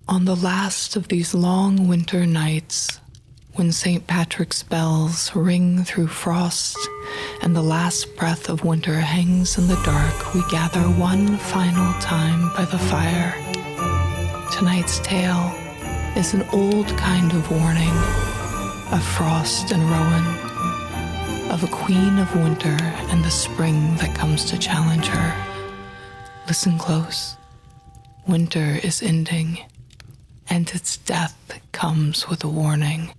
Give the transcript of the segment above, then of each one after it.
On the last of these long winter nights, when St. Patrick's bells ring through frost and the last breath of winter hangs in the dark, we gather one final time by the fire. Tonight's tale is an old kind of warning of frost and rowan, of a queen of winter and the spring that comes to challenge her. Listen close. Winter is ending, and its death comes with a warning.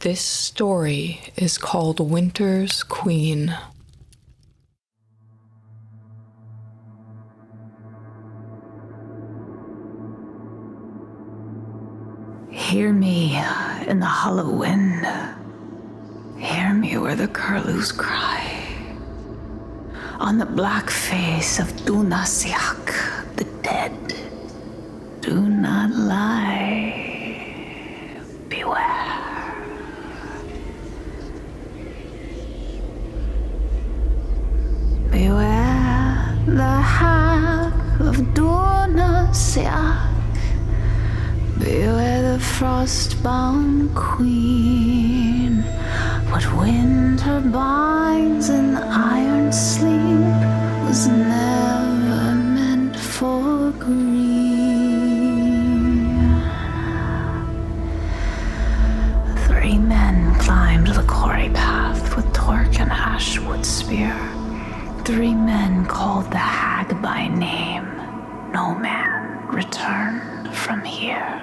This story is called Winter's Queen. Hear me in the hollow wind. Hear me where the curlews cry. On the black face of Dunasiak, the dead, do not lie. Beware. Beware the hag of Dunasiak. Beware the frost-bound queen. What winter binds in iron sleep was never meant for green. 3 men climbed the quarry path with torch and ashwood spear. 3 men called the hag by name. No man returned from here.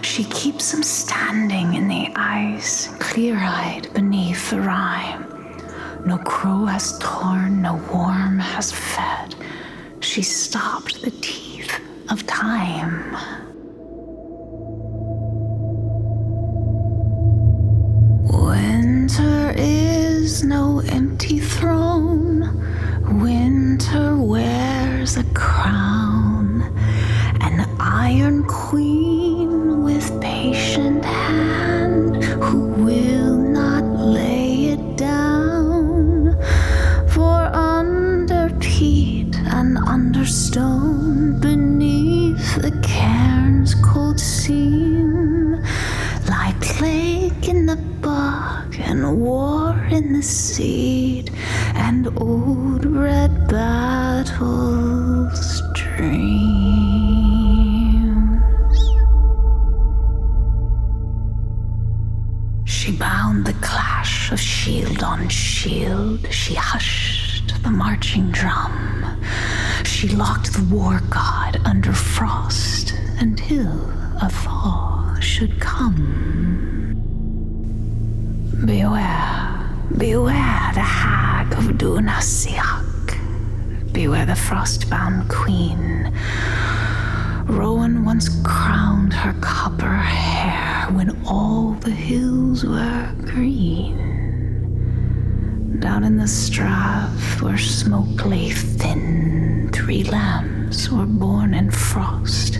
She keeps him standing in the ice, clear-eyed beneath the rime. No crow has torn, no worm has fed. She stopped the teeth of time. Winter is no empty throne. Winter wears a crown. An iron queen with patient hand who will not lay it down. For under peat and under stone, beneath the cairn's cold seam, lie plague in the bog and war in the seed, and old red battles dream. She bound the clash of shield on shield. She hushed the marching drum. She locked the war god under frost until a thaw should come. Beware, beware the hag of Dunasiak. Beware the frost-bound queen. Rowan once crowned her copper hair when all the hills were green. Down in the strath where smoke lay thin, 3 lambs were born in frost.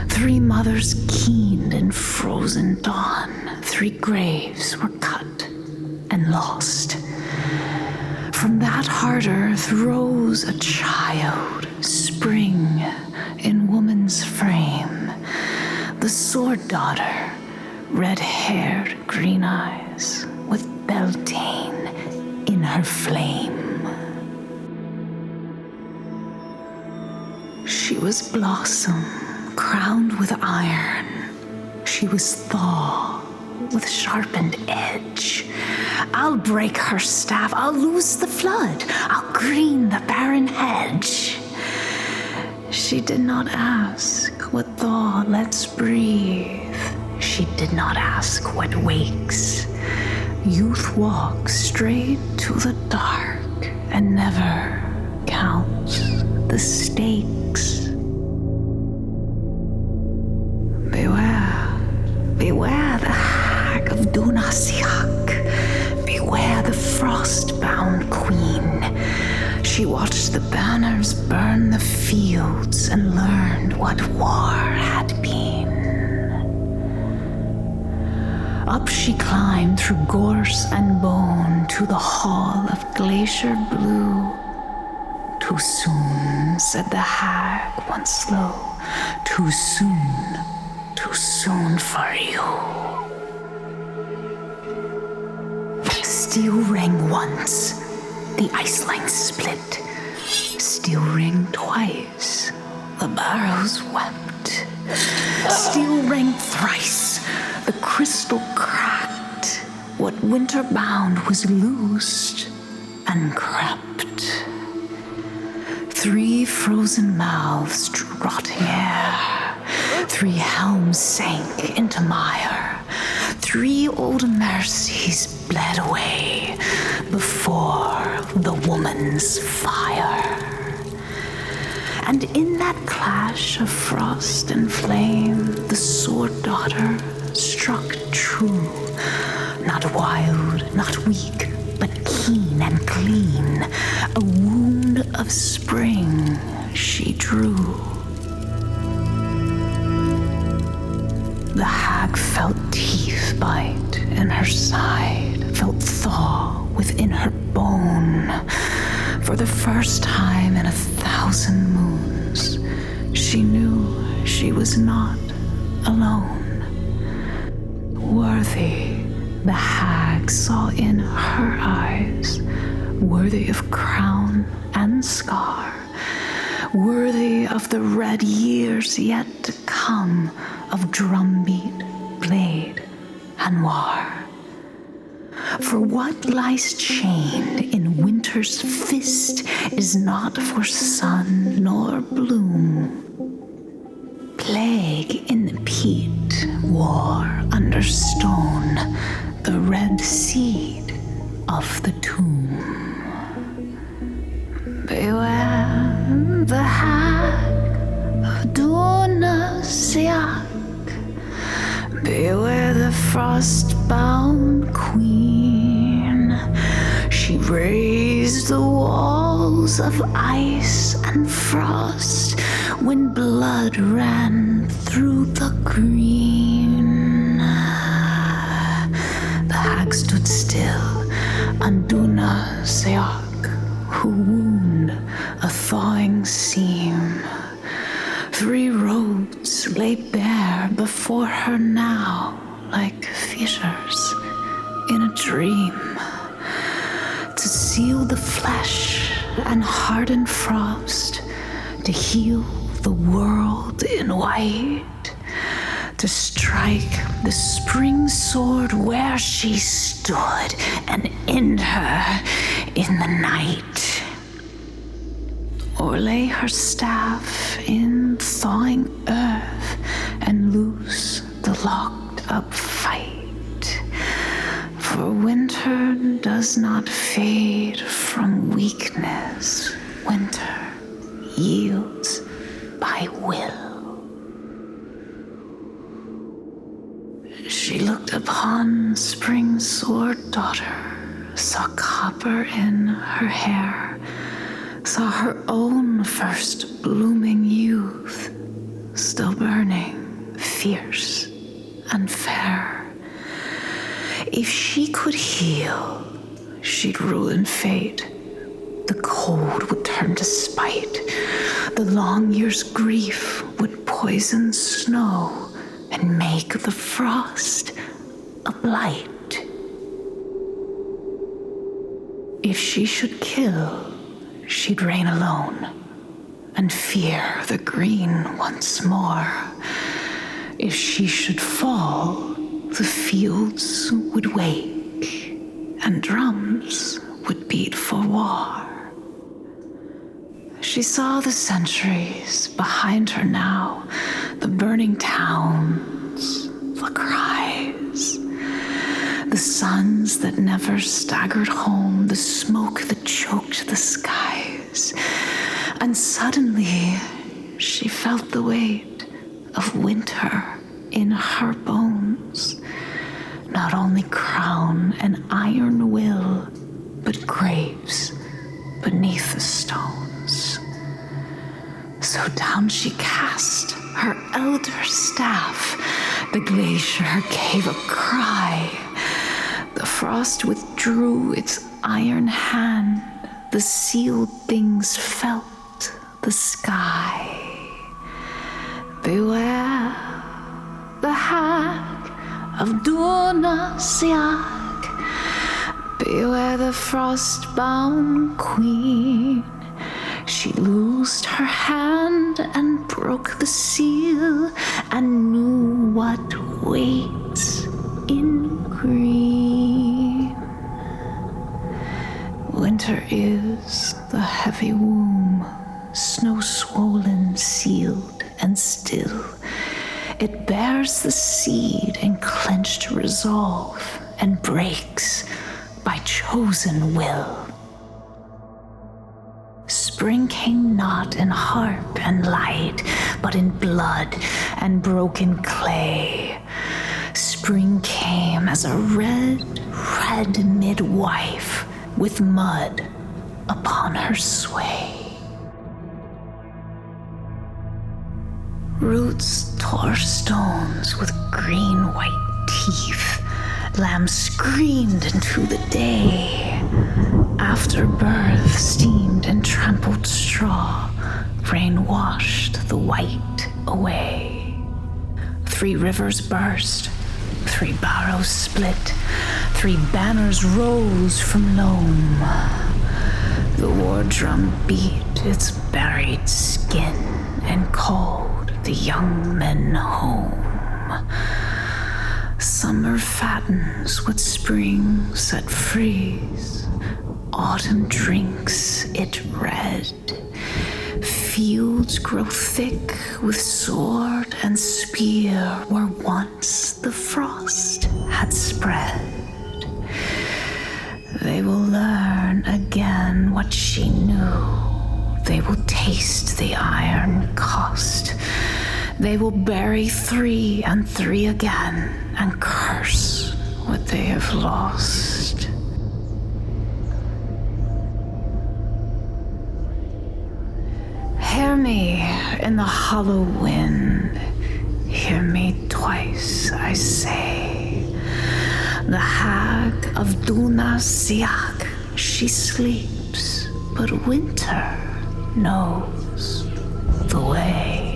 3 mothers keened in frozen dawn. 3 graves were cut and lost. From that hard earth rose a child, spring in woman's frame, the sword daughter, red-haired, green eyes, with Beltane in her flame. She was blossom, crowned with iron. She was thaw, with sharpened edge. I'll break her staff, I'll loose the flood, I'll green the barren hedge. She did not ask what thaw lets breathe. She did not ask what wakes. Youth walks straight to the dark and never counts the stakes. Beware, beware the hag of Dunasiak. Beware the frost-bound queen. She watched the banners burn the fields and learned what war had been. Up she climbed through gorse and bone to the hall of glacier blue. Too soon, said the hag once low, Too soon for you. Steel rang once, the ice line split. Steel rang twice, the barrows wept. Steel rang thrice, the crystal cracked. What winter bound was loosed and crept. 3 frozen mouths drew rotting air. 3 helms sank into mire. 3 old mercies bled away before the woman's fire. And in that clash of frost and flame, the sword daughter struck true. Not wild, not weak, but keen and clean. A wound of spring she drew. The hag felt teeth bite in her side, felt thaw within her bone. For the first time in 1,000 moons, she knew she was not alone. Worthy, the hag saw in her eyes, worthy of crown and scar, worthy of the red years yet to come, of drumbeat, blade, and war. For what lies chained in winter's fist is not for sun nor bloom. Plague in the peat, war under stone, the red seed of the tomb. Beware the hag of Dunasiak. Beware the frost-bound queen. She raised the walls of ice and frost when blood ran through the green. The hag stood still on Dunasiak, who wound a thawing seam. 3 roads lay bare before her now, like fissures in a dream. To seal the flesh and harden frost, to heal the world in white, to strike the spring sword where she stood and end her in the night. Or lay her staff in thawing earth and loose the locked up fight. For winter does not fade from weakness. Winter yields by will. She looked upon spring's sword daughter, saw copper in her hair, saw her own first blooming youth, still burning, fierce and fair. If she could heal, she'd ruin fate. The cold would turn to spite. The long year's grief would poison snow and make the frost a blight. If she should kill, she'd reign alone and fear the green once more. If she should fall, the fields would wake and drums would beat for war. She saw the centuries behind her now, the burning towns, the cries, the suns that never staggered home, the smoke that choked the skies. And suddenly, she felt the weight of winter in her bones. Not only crown and iron will, but graves beneath the stones. So down she cast her elder staff. The glacier gave a cry. The frost withdrew its iron hand. The sealed things felt the sky. Beware the hag of Dunasiak. Beware the frost-bound queen. She loosed her hand and broke the seal and knew what waits in green. Winter is the heavy womb, snow-swollen, sealed, and still. It bears the seed in clenched resolve and breaks by chosen will. Spring came not in harp and light, but in blood and broken clay. Spring came as a red midwife with mud upon her sway. Roots tore stones with green-white teeth. Lambs screamed into the day. After birth, steamed and trampled straw, rain washed the white away. 3 rivers burst, 3 barrows split, 3 banners rose from loam. The war drum beat its buried skin and called the young men home. Summer fattens what spring set frees. Autumn drinks it red. Fields grow thick with sword and spear where once the frost had spread. They will learn again what she knew. They will taste the iron cost. They will bury 3 and 3 again and curse what they have lost. Hear me in the hollow wind. Hear me twice, I say. The hag of Dunasiak, she sleeps, but winter knows the way.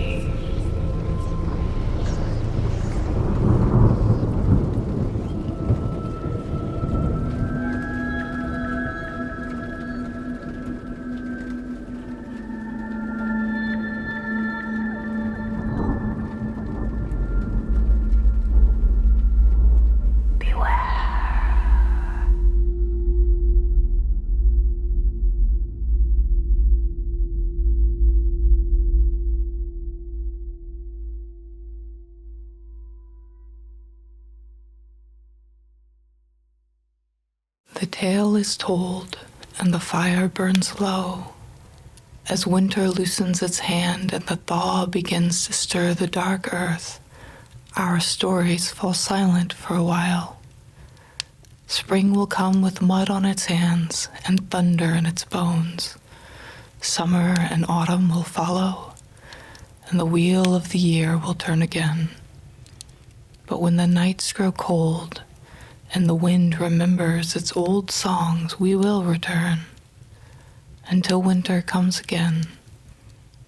The tale is told, and the fire burns low. As winter loosens its hand and the thaw begins to stir the dark earth, our stories fall silent for a while. Spring will come with mud on its hands and thunder in its bones. Summer and autumn will follow, and the wheel of the year will turn again. But when the nights grow cold, and the wind remembers its old songs, we will return. Until winter comes again,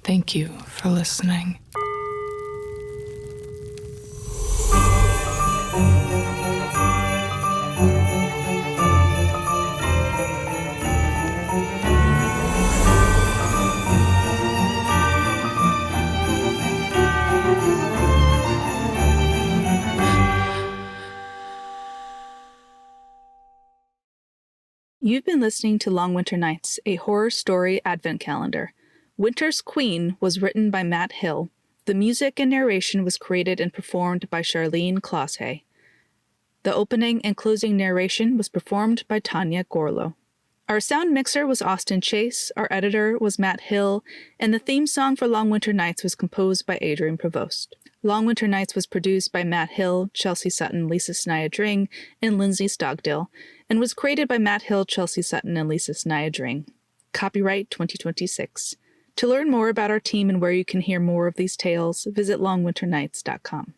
thank you for listening. You've been listening to Long Winter Nights, a horror story advent calendar. Winter's Queen was written by Matt Hill. The music and narration was created and performed by Charleene Closshey. The opening and closing narration was performed by Tanya Gorlow. Our sound mixer was Austin Chase, our editor was Matt Hill, and the theme song for Long Winter Nights was composed by Adrien Prevost. Long Winter Nights was produced by Matt Hill, Chelsea Sutton, Lisa Sanaye Dring, and Lyndsey Stogdill, and was created by Matt Hill, Chelsea Sutton, and Lisa Sanaye Dring. Copyright 2026. To learn more about our team and where you can hear more of these tales, visit longwinternights.com.